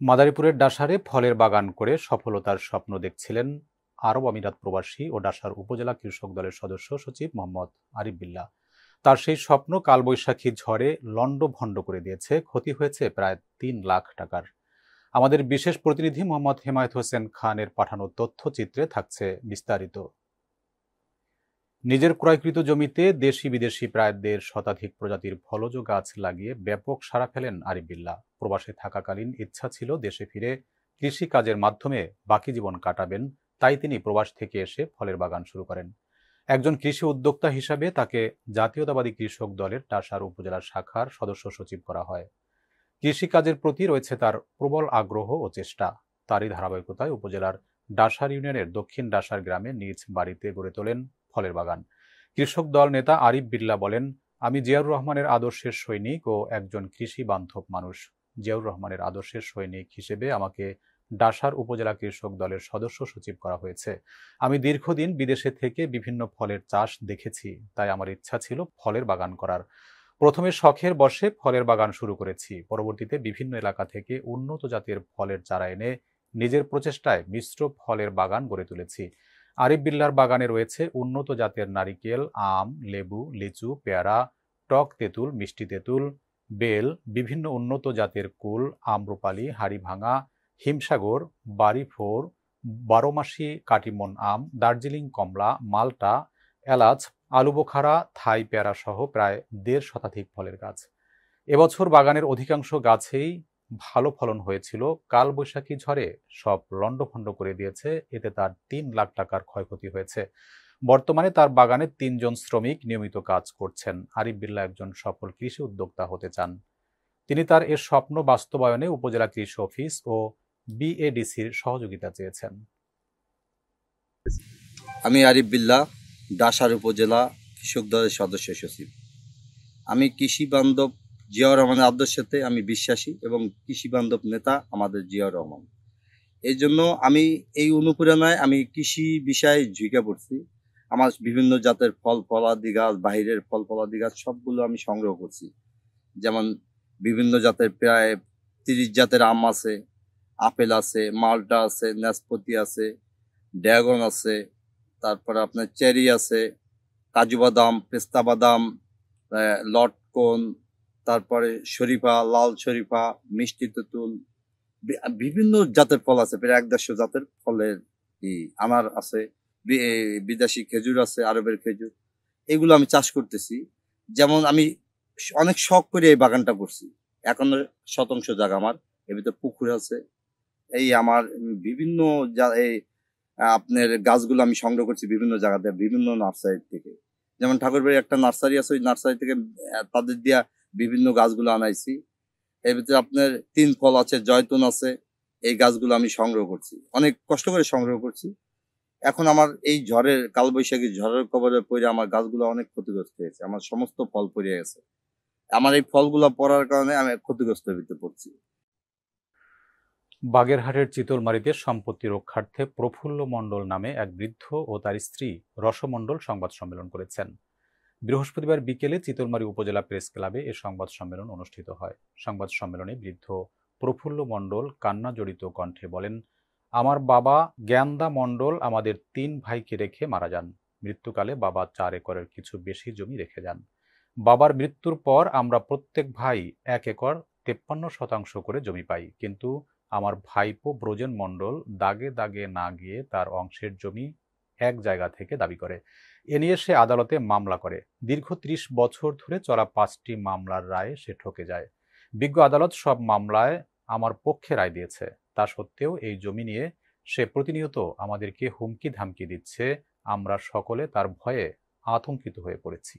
মাদারীপুরের ডাসারে ফলের বাগান করে সফলতার স্বপ্ন দেখছিলেন আরব আমিরাত প্রবাসী ও ডাসার উপজেলা কৃষক দলের সদস্য সচিব মোহাম্মদ আরিফ বিল্লাহ। তার সেই স্বপ্ন কালবৈশাখী ঝড়ে লণ্ডভণ্ড করে দিয়েছে, ক্ষতি হয়েছে প্রায় ৩ লাখ টাকার। আমাদের বিশেষ প্রতিনিধি মোহাম্মদ হেমায়েত হোসেন খানের পাঠানো তথ্যচিত্রে থাকছে বিস্তারিত। নিজের ক্রয়কৃত জমিতে দেশি বিদেশি প্রায় ১.৫ শতাধিক প্রজাতির ফলজ গাছ লাগিয়ে ব্যাপক সাড়া ফেলেন আরিফ বিল্লাহ। প্রবাসে থাকাকালীন ইচ্ছা ছিল দেশে ফিরে কৃষি কাজের মাধ্যমে বাকি জীবন কাটাবেন, তাই তিনি প্রবাস থেকে এসে ফলের বাগান শুরু করেন। একজন কৃষি উদ্যোক্তা হিসাবে তাকে জাতীয়তাবাদী কৃষক দলের ডাসার উপজেলা শাখার সদস্য সচিব করা হয়। কৃষিকাজের প্রতি রয়েছে তার প্রবল আগ্রহ ও চেষ্টা। তারই ধারাবাহিকতায় উপজেলার ডাসার ইউনিয়নের দক্ষিণ ডাসার গ্রামে নিজ বাড়িতে গড়ে তোলেন ফলের বাগান। কৃষক দল নেতা আরিফ বিল্লাহ বলেন, আমি জিয়াউর রহমানের আদর্শের সৈনিক ও একজন কৃষি বান্ধব মানুষ। জিয়াউর রহমানের আদর্শের সৈনিক হিসেবে আমাকে ডাসার উপজেলা কৃষক দলের সদস্য সচিব করা হয়েছে। আমি দীর্ঘদিন বিদেশে থেকে বিভিন্ন ফলের চাষ দেখেছি, তাই আমার ইচ্ছা ছিল ফলের বাগান করার। প্রথমে শখের বশে ফলের বাগান শুরু করেছি, পরবর্তীতে বিভিন্ন এলাকা থেকে উন্নত জাতের ফলের চারা এনে নিজের প্রচেষ্টায় মিশ্র ফলের বাগান গড়ে তুলেছি। আরিফ বিল্লাহর বাগানে রয়েছে উন্নত জাতের নারিকেল, আম, লেবু, লিচু, পেয়ারা, টক তেঁতুল, মিষ্টি তেঁতুল, বেল, বিভিন্ন উন্নত জাতের কুল, আম্রপালি, হাড়িভাঙা, হিমসাগর, বাড়িফোর, বারোমাসি কাটিমন আম, দার্জিলিং কমলা, মাল্টা, এলাচ, আলুবোখারা, থাই পেয়ারা সহ প্রায় ১.৫ শতাধিক ফলের গাছ। এবছর বাগানের অধিকাংশ গাছেই ভালো ফলন হয়েছিল। কালবৈশাখী ঝড়ে সব লণ্ডভণ্ড করে দিয়েছে, এতে তার ৩ লাখ টাকার ক্ষয়ক্ষতি হয়েছে। বর্তমানে তার বাগানে ৩ জন শ্রমিক নিয়মিত কাজ করছেন। আরিফ বিল্লাহ একজন সফল কৃষি উদ্যোক্তা হতে চান। তিনি তার এ স্বপ্ন বাস্তবায়নে উপজেলা কৃষি অফিস ও বিএডিসির সহযোগিতা চেয়েছেন। আমি আরিফ বিল্লাহ, ডাসার উপজেলা কৃষক দলের সদস্য সচিব। আমি কৃষি বান্ধব জিয়াউর রহমানের আদর্শতে আমি বিশ্বাসী এবং কৃষি বান্ধব নেতা আমাদের জিয়াউর রহমান। এই জন্য আমি এই অনুপ্রেরণায় আমি কৃষি বিষয়ে ঝুঁকে পড়ছি। আমার বিভিন্ন জাতের ফল ফলাদি গাছ, বাহিরের ফল ফলাদি গাছ সবগুলো আমি সংগ্রহ করছি। যেমন বিভিন্ন জাতের প্রায় ৩০ জাতের আম আছে, আপেল আছে, মালটা আছে, নাশপাতি আছে, ড্রাগন আছে, তারপরে আপনার চেরি আছে, কাজু বাদাম, পেস্তা বাদাম, লটকন, তারপরে শরীফা, লাল শরীফা, মিষ্টি তেঁতুল, বিভিন্ন জাতের ফল আছে, প্রায় ১-১৫০ জাতের ফলের আনার আছে, বিদেশি খেজুর আছে, আরবের খেজুর। এগুলো আমি চাষ করতেছি। যেমন আমি অনেক শখ করে এই বাগানটা করছি। ৫১ শতাংশ জায়গা আমার, এর ভিতরে পুকুর আছে। এই আমার বিভিন্ন এই আপনার গাছগুলো আমি সংগ্রহ করছি বিভিন্ন জায়গাতে, বিভিন্ন নার্সারি থেকে। যেমন ঠাকুরবাড়ির একটা নার্সারি আছে, ওই নার্সারি থেকে তাদের দিয়া বিভিন্ন গাছগুলো আনাইছি। এর ভিতরে আপনার ৩ ফল আছে, জয়তুন আছে। এই গাছগুলো আমি সংগ্রহ করছি, অনেক কষ্ট করে সংগ্রহ করছি। এখন আমার এই ঝড়ের, কালবৈশাখী ঝড়ের কবলে পড়ে আমার গাছগুলো অনেক ক্ষতিগ্রস্ত হয়েছে। আমার সমস্ত ফল পড়ে গেছে। আমার এই ফলগুলো পড়ার কারণে আমি ক্ষতিগ্রস্তের ভিতরে পড়ছি। বাগেরহাটের চিতলমারীতে সম্পত্তি রক্ষার্থে প্রফুল্ল মণ্ডল নামে এক বৃদ্ধ ও তার স্ত্রী রসমণ্ডল সংবাদ সম্মেলন করেছেন। বৃহস্পতিবার বিকেলে চিতলমারী উপজেলা প্রেস ক্লাবে এ সংবাদ সম্মেলন অনুষ্ঠিত হয়। সংবাদ সম্মেলনে বৃদ্ধ প্রফুল্ল মণ্ডল কান্না জড়িত কণ্ঠে বলেন, আমার বাবা জ্ঞানদা মণ্ডল আমাদের ৩ ভাইকে রেখে মারা যান। মৃত্যুকালে বাবা ৪ একরের কিছু বেশি জমি রেখে যান। বাবার মৃত্যুর পর আমরা প্রত্যেক ভাই ১ একর ৫৩ শতাংশ করে জমি পাই, কিন্তু আমার ভাইপো ব্রজেন মণ্ডল দাগে দাগে না গিয়ে তার অংশের জমি এক জায়গা থেকে দাবি করে। এ নিয়ে সে আদালতে মামলা করে। দীর্ঘ ৩০ বছর ধরে চলা ৫টি মামলার রায়ে সে ঠকে যায়। বিজ্ঞ আদালত সব মামলায় আমার পক্ষে রায় দিয়েছে। তা সত্ত্বেও এই জমি নিয়ে সে প্রতিনিয়ত আমাদেরকে হুমকি ধামকি দিচ্ছে। আমরা সকলে তার ভয়ে আতঙ্কিত হয়ে পড়েছি।